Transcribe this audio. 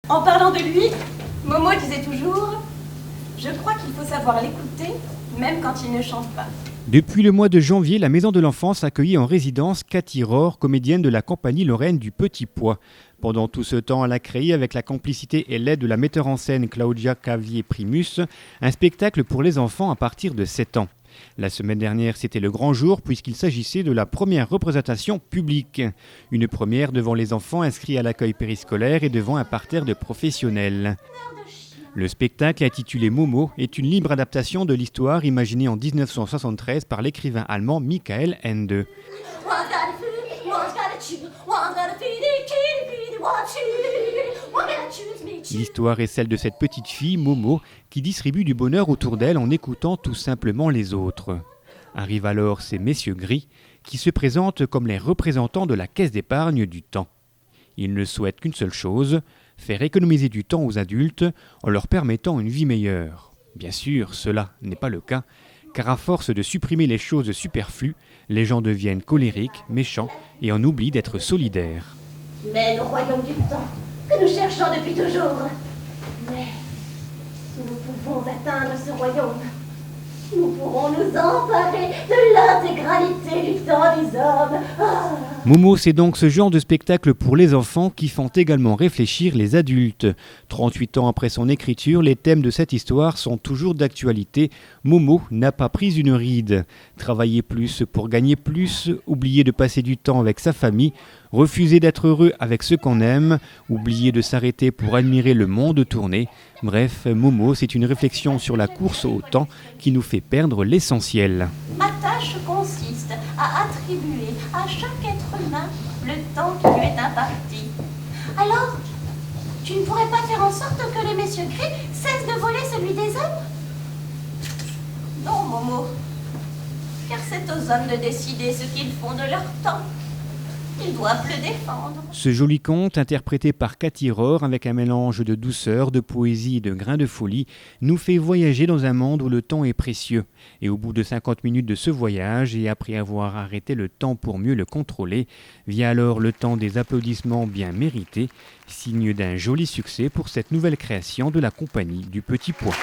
En parlant de lui, Momo disait toujours « Je crois qu'il faut savoir l'écouter, même quand il ne chante pas ». Depuis le mois de janvier, la Maison de l'Enfance accueillait en résidence Cathy Rohr, comédienne de la compagnie lorraine du Petit Pois. Pendant tout ce temps, elle a créé, avec la complicité et l'aide de la metteur en scène Claudia Cavier-Primus, un spectacle pour les enfants à partir de 7 ans. La semaine dernière, c'était le grand jour puisqu'il s'agissait de la première représentation publique. Une première devant les enfants inscrits à l'accueil périscolaire et devant un parterre de professionnels. Le spectacle, intitulé Momo, est une libre adaptation de l'histoire imaginée en 1973 par l'écrivain allemand Michael Ende. L'histoire est celle de cette petite fille, Momo, qui distribue du bonheur autour d'elle en écoutant tout simplement les autres. Arrivent alors ces messieurs gris, qui se présentent comme les représentants de la caisse d'épargne du temps. Ils ne souhaitent qu'une seule chose, faire économiser du temps aux adultes en leur permettant une vie meilleure. Bien sûr, cela n'est pas le cas, car à force de supprimer les choses superflues, les gens deviennent colériques, méchants et en oublient d'être solidaires. Mais le royaume du temps, que nous cherchons depuis toujours. Mais si nous pouvons atteindre ce royaume, nous pourrons nous emparer de l'intégralité du temps des hommes. Momo, c'est donc ce genre de spectacle pour les enfants qui font également réfléchir les adultes. 38 ans après son écriture, les thèmes de cette histoire sont toujours d'actualité. Momo n'a pas pris une ride. Travailler plus pour gagner plus, oublier de passer du temps avec sa famille, refuser d'être heureux avec ceux qu'on aime, oublier de s'arrêter pour admirer le monde tourner. Bref, Momo, c'est une réflexion sur la course au temps qui nous fait perdre l'essentiel. Ma tâche consiste à attribuer à chaque être humain le temps qui lui est imparti. Alors, tu ne pourrais pas faire en sorte que les messieurs gris cessent de voler celui des hommes? Non, Momo, car c'est aux hommes de décider ce qu'ils font de leur temps. Ils doivent le défendre. Ce joli conte, interprété par Cathy Rohr avec un mélange de douceur, de poésie et de grains de folie, nous fait voyager dans un monde où le temps est précieux. Et au bout de 50 minutes de ce voyage, et après avoir arrêté le temps pour mieux le contrôler, vient alors le temps des applaudissements bien mérités, signe d'un joli succès pour cette nouvelle création de la compagnie du Petit Pois.